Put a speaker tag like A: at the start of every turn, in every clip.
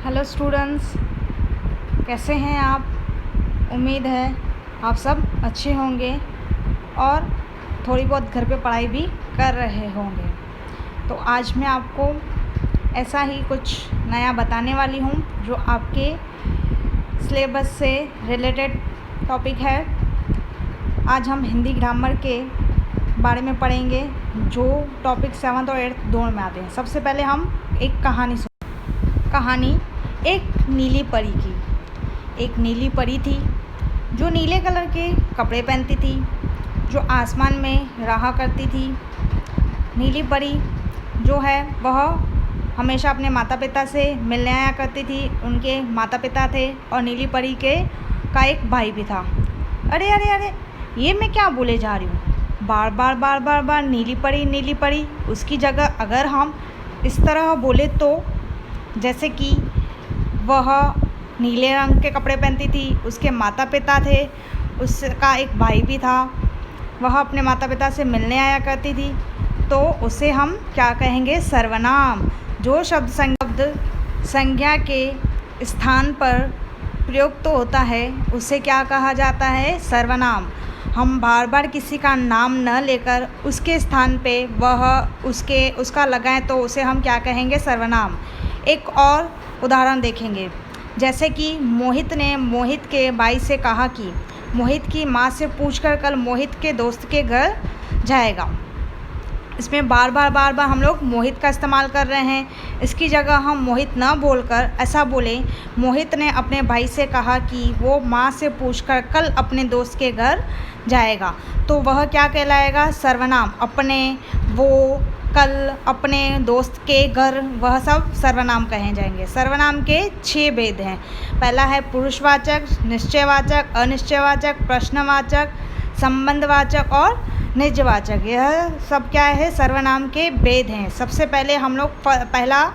A: Hello students, कैसे हैं आप। उम्मीद है आप सब अच्छे होंगे और थोड़ी बहुत घर पे पढ़ाई भी कर रहे होंगे। तो आज मैं आपको ऐसा ही कुछ नया बताने वाली हूँ जो आपके सिलेबस से रिलेटेड टॉपिक है। आज हम हिंदी ग्रामर के बारे में पढ़ेंगे जो टॉपिक 7th और 8th दोनों में आते हैं। सबसे पहले हम एक कहानी एक नीली परी की। एक नीली परी थी जो नीले कलर के कपड़े पहनती थी, जो आसमान में रहा करती थी। नीली परी जो है वह हमेशा अपने माता पिता से मिलने आया करती थी। उनके माता पिता थे और नीली परी का एक भाई भी था। अरे अरे अरे, ये मैं क्या बोले जा रही हूँ। बार बार नीली परी। उसकी जगह अगर हम इस तरह बोले तो जैसे कि वह नीले रंग के कपड़े पहनती थी, उसके माता पिता थे, उसका एक भाई भी था, वह अपने माता पिता से मिलने आया करती थी, तो उसे हम क्या कहेंगे? सर्वनाम। जो शब्द संज्ञा के स्थान पर प्रयुक्त होता है उसे क्या कहा जाता है? सर्वनाम। हम बार बार किसी का नाम न लेकर उसके स्थान पे उसका लगाएं तो उसे हम क्या कहेंगे? सर्वनाम। एक और उदाहरण देखेंगे, जैसे कि मोहित ने मोहित के भाई से कहा कि मोहित की माँ से पूछकर कल मोहित के दोस्त के घर जाएगा। इसमें बार बार हम लोग मोहित का इस्तेमाल कर रहे हैं। इसकी जगह हम मोहित न बोलकर ऐसा बोलें, मोहित ने अपने भाई से कहा कि वो माँ से पूछकर कल अपने दोस्त के घर जाएगा। तो वह क्या कहलाएगा? सर्वनाम। अपने, वो, कल, अपने दोस्त के घर, वह सब सर्वनाम कहे जाएंगे। सर्वनाम के 6 भेद हैं। पहला है पुरुषवाचक, निश्चयवाचक, अनिश्चयवाचक, प्रश्नवाचक, संबंधवाचक और निजवाचक। यह सब क्या है? सर्वनाम के भेद हैं। सबसे पहले हम लोग पहला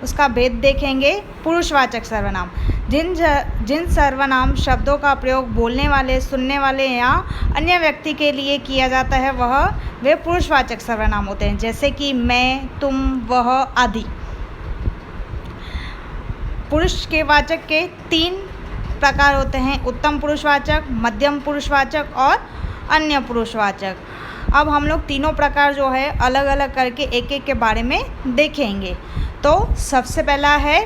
A: उसका भेद देखेंगे, पुरुषवाचक सर्वनाम। जिन सर्वनाम शब्दों का प्रयोग बोलने वाले, सुनने वाले या अन्य व्यक्ति के लिए किया जाता है वे पुरुषवाचक सर्वनाम होते हैं, जैसे कि मैं, तुम, वह आदि। पुरुष के वाचक के 3 प्रकार होते हैं, उत्तम पुरुषवाचक, मध्यम पुरुषवाचक और अन्य पुरुषवाचक। अब हम लोग तीनों प्रकार जो है अलग अलग करके एक एक के बारे में देखेंगे। तो सबसे पहला है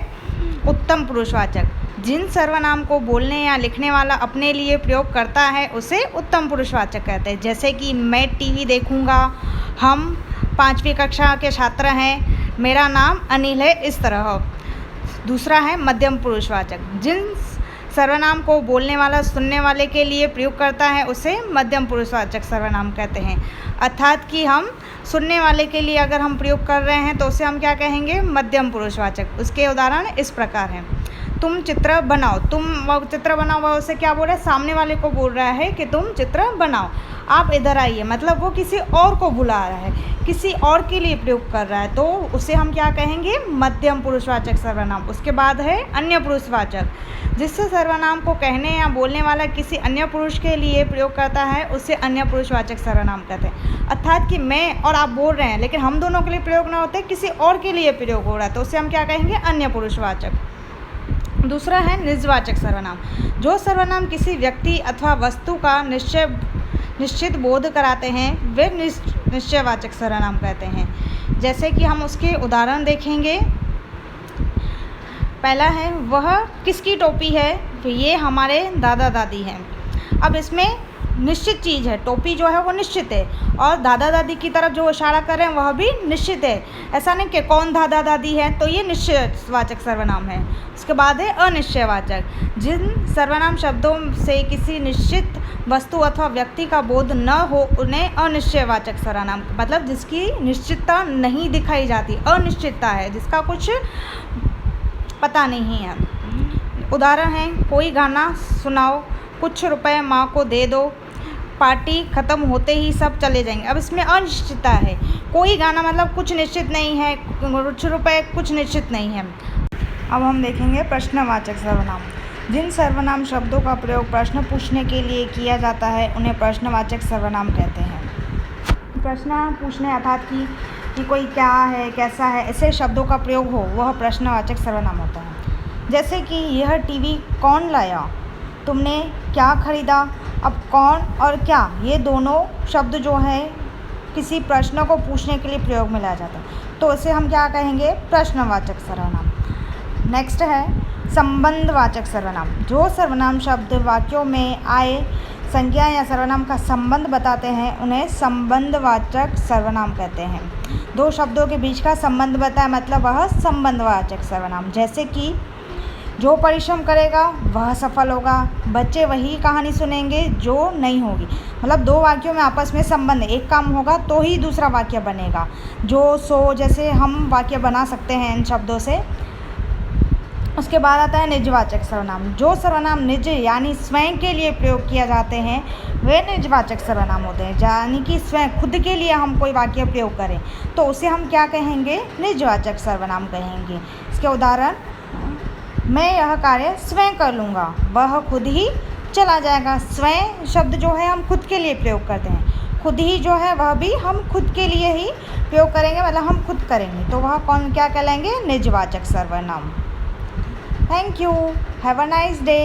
A: उत्तम पुरुषवाचक। जिन सर्वनाम को बोलने या लिखने वाला अपने लिए प्रयोग करता है उसे उत्तम पुरुषवाचक कहते हैं, जैसे कि मैं टीवी देखूंगा, हम 5वीं कक्षा के छात्र हैं, मेरा नाम अनिल है, इस तरह। दूसरा है मध्यम पुरुषवाचक। जिन सर्वनाम को बोलने वाला सुनने वाले के लिए प्रयोग करता है उसे मध्यम पुरुषवाचक सर्वनाम कहते हैं। अर्थात कि हम सुनने वाले के लिए अगर हम प्रयोग कर रहे हैं तो उसे हम क्या कहेंगे? मध्यम पुरुषवाचक। उसके उदाहरण इस प्रकार हैं। तुम चित्र बनाओ। वह उसे क्या बोल रहा है? सामने वाले को बोल रहा है कि तुम चित्र बनाओ। आप इधर आइए, मतलब वो किसी और को बुला रहा है, किसी और के लिए प्रयोग कर रहा है, तो उसे हम क्या कहेंगे? मध्यम पुरुषवाचक सर्वनाम। उसके बाद है अन्य पुरुषवाचक। जिस सर्वनाम को कहने या बोलने वाला किसी अन्य पुरुष के लिए प्रयोग करता है उसे अन्य पुरुषवाचक सर्वनाम कहते हैं। अर्थात कि मैं और आप बोल रहे हैं लेकिन हम दोनों के लिए प्रयोग ना होते, किसी और के लिए प्रयोग हो रहा है, तो उसे हम क्या कहेंगे? अन्य पुरुषवाचक। दूसरा है निजवाचक सर्वनाम। जो सर्वनाम किसी व्यक्ति अथवा वस्तु का निश्चित बोध कराते हैं वे निश्चयवाचक सर्वनाम कहते हैं। जैसे कि हम उसके उदाहरण देखेंगे। पहला है, वह किसकी टोपी है? तो ये हमारे दादा दादी हैं। अब इसमें निश्चित चीज़ है, टोपी जो है वो निश्चित है और दादा दादी की तरफ जो इशारा कर रहे हैं वह भी निश्चित है। ऐसा नहीं कि कौन दादा दादी है, तो ये निश्चयवाचक सर्वनाम है। उसके बाद है अनिश्चयवाचक। जिन सर्वनाम शब्दों से किसी निश्चित वस्तु अथवा व्यक्ति का बोध न हो उन्हें अनिश्चयवाचक सर्वनाम, मतलब जिसकी निश्चितता नहीं दिखाई जाती, अनिश्चितता है, जिसका कुछ पता नहीं है। उदाहरण है, कोई गाना सुनाओ, कुछ रुपए माँ को दे दो, पार्टी ख़त्म होते ही सब चले जाएंगे। अब इसमें अनिश्चितता है। कोई गाना मतलब कुछ निश्चित नहीं है, कुछ रुपए कुछ निश्चित नहीं है। अब हम देखेंगे प्रश्नवाचक सर्वनाम। जिन सर्वनाम शब्दों का प्रयोग प्रश्न पूछने के लिए किया जाता है उन्हें प्रश्नवाचक सर्वनाम कहते हैं। प्रश्न पूछने अर्थात कि कोई क्या है, कैसा है, ऐसे शब्दों का प्रयोग हो वह प्रश्नवाचक सर्वनाम होता है। जैसे कि यह टीवी कौन लाया, तुमने क्या खरीदा। अब कौन और क्या ये दोनों शब्द जो है किसी प्रश्न को पूछने के लिए प्रयोग में लाया जाता है, तो इसे हम क्या कहेंगे, प्रश्नवाचक सर्वनाम। नेक्स्ट है संबंधवाचक सर्वनाम। जो सर्वनाम शब्द वाक्यों में आए संज्ञा या सर्वनाम का संबंध बताते हैं उन्हें संबंधवाचक सर्वनाम कहते हैं। दो शब्दों के बीच का संबंध बताए मतलब वह संबंधवाचक सर्वनाम। जैसे कि जो परिश्रम करेगा वह सफल होगा, बच्चे वही कहानी सुनेंगे जो नहीं होगी। मतलब दो वाक्यों में आपस में संबंध, एक काम होगा तो ही दूसरा वाक्य बनेगा। जो सो जैसे हम वाक्य बना सकते हैं इन शब्दों से। उसके बाद आता है निजवाचक सर्वनाम। जो सर्वनाम निज यानी स्वयं के लिए प्रयोग किया जाते हैं वे निजवाचक सर्वनाम होते हैं। यानी कि स्वयं खुद के लिए हम कोई वाक्य प्रयोग करें तो उसे हम क्या कहेंगे, निजवाचक सर्वनाम कहेंगे। इसके उदाहरण, मैं यह कार्य स्वयं कर लूँगा, वह खुद ही चला जाएगा। स्वयं शब्द जो है हम खुद के लिए प्रयोग करते हैं, खुद ही जो है वह भी हम खुद के लिए ही प्रयोग करेंगे, मतलब हम खुद करेंगे तो वह कौन क्या कहलाएंगे, निजवाचक सर्वनाम। Thank you. Have a nice day.